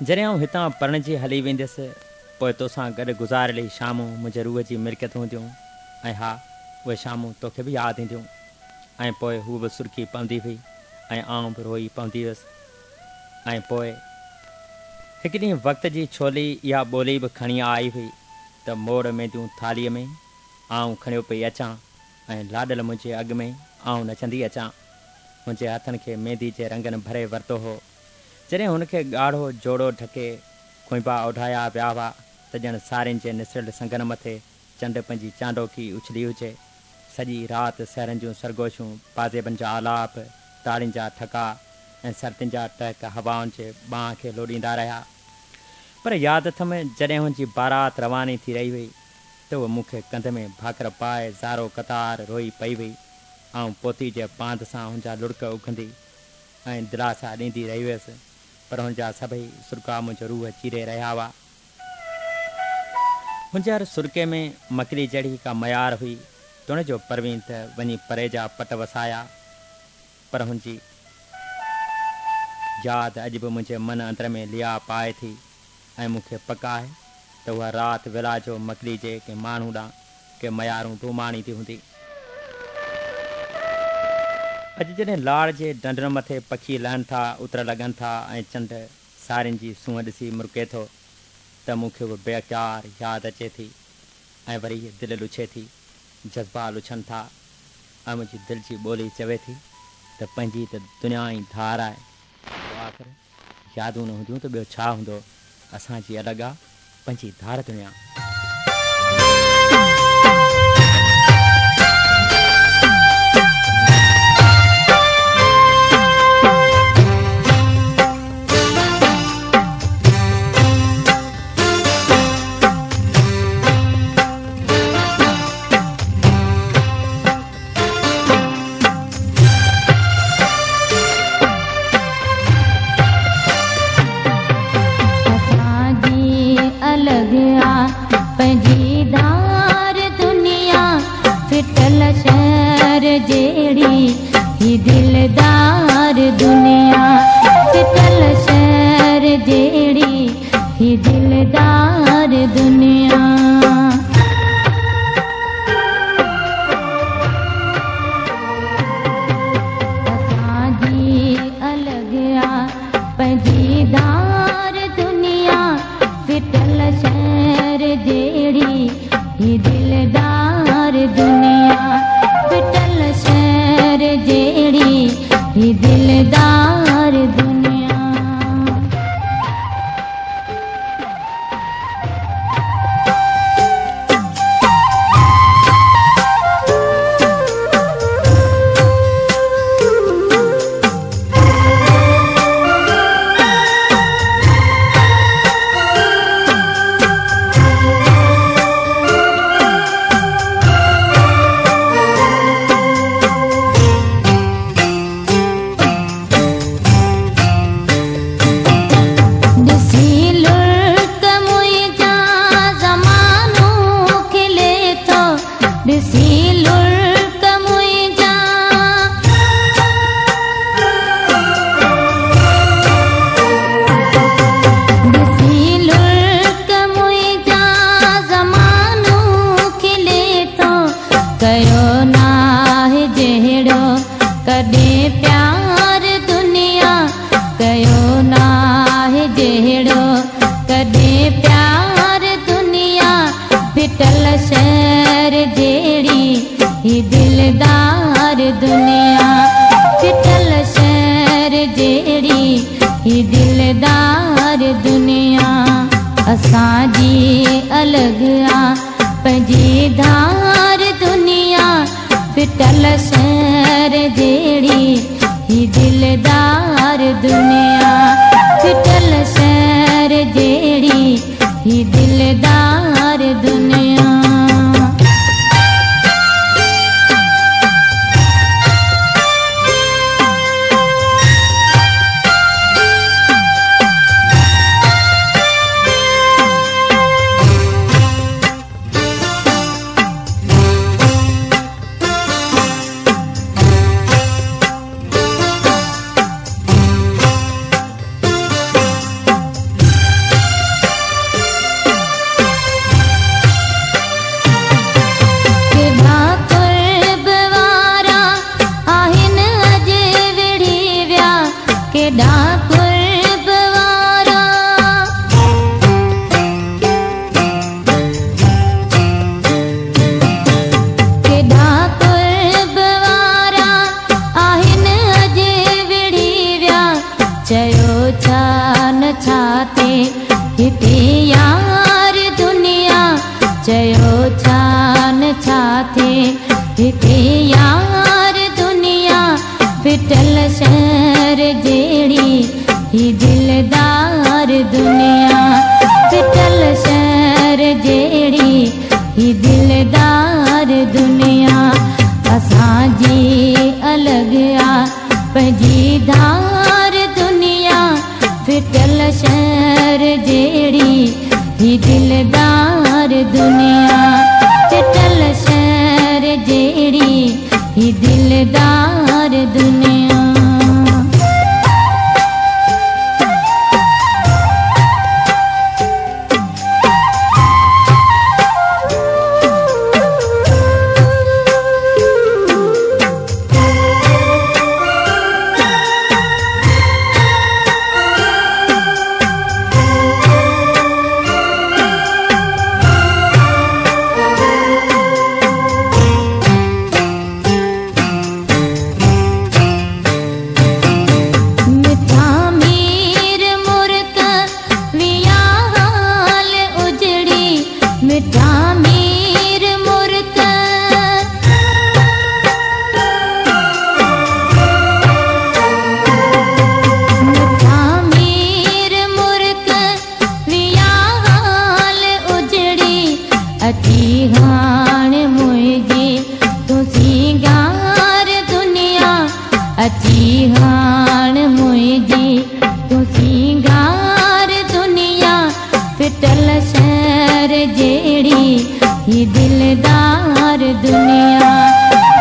जॾहिं आउं हितां परणिजी हली वेंदुसि पोइ तोसां गॾु गुज़ारियलु शामूं मुंहिंजे रूह जी मिल्कियत हूंदियूं ऐं हा उहे शामूं तोखे बि यादि ईंदियूं। ऐं पोइ हू बि सुर्खी पवंदी हुई ऐं आउं बि रोई पवंदी हुअसि। ऐं पोइ हिकु ॾींहुं वक़्त जी छोली इहा ॿोली बि खणी आई हुई त मोड़ मेंदियूं थालीअ में आउं खणियो पई अचां ऐं लाॾल मुंहिंजे अॻु में आउं नचंदी अचां। मुंहिंजे हथनि खे मेंदी जे रंगनि भरे वरितो हो। जॾहिं हुनखे ॻाढ़ो जोड़ो ढके खुंबा ओढाया विया हुआ त ॼण सारियुनि जे निसरियल संगनि मथे चंड पंहिंजी चांडोकी उछली हुजे। सॼी राति सहरनि जूं सरगोशूं पाज़ेबनि जा आलाप ताड़ियुनि जा ठका ऐं सर्दियुनि जा टहक हवाउनि जे बांह खे लोॾींदा रहिया। पर यादि अथमि जॾहिं हुनजी बारात रवानी थी रही हुई त उहो मूंखे कंध में भाकर पाए ज़ारो कतार रोई पई हुई। ऐं पोती जे पांध सां हुनजा लुड़क उघंदी ऐं दिलासा ॾींदी रही हुयसि। पर हुनजा सभई सुरका मुंहिंजो रूह चीरे रहिया हुआ। हुनजे हर सुरके में मकड़ी जहिड़ी का मयार हुई। तुण जो परवीन त वञी परे जा पट वसाया। पर हुनजी यादि अॼु बि मुंहिंजे मन अंदर में लिया पाए थी ऐं मूंखे पक आहे त उहा राति वेला जो मकड़ी जे के माण्हू ॾांहुं के मयारूं धूमाणींदी हूंदी। अॼु जॾहिं लाड़ जे डंडनि मथे पखी लहनि था उतर लॻनि था ऐं चंड सारियुनि जी सूंहं ॾिसी मुरके थो त मूंखे उहो बेकार यादि अचे थी ऐं वरी दिलि लुछे थी, जज़्बा लुछनि था ऐं मुंहिंजी दिलि जी ॿोली चवे थी त पंहिंजी त दुनिया ई धार आहे। आख़िर यादूं न हूंदियूं त ॿियो छा हूंदो। असांजी अलॻि आहे पंहिंजी धार दुनिया। छाते हिते यार दुनिया चयो छान छाते हिते यार दुनिया फिटल शहर जेड़ी ही दिलदार दुनिया फिटल शहर जेड़ी ही दिलदार दुनिया असांजी अलग आ पंहिंजी धार दुनिया फिटल शहर जेड़ी ही दिलदार दुनिया फिटल शहर जेड़ी ही दिलदार दुनिया अची हाण मुंहिंजी तूं सिंगार दुनिया फिटल शहर जेड़ी ही दिलदार दुनिया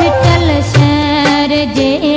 फिटल शहर जेड़ी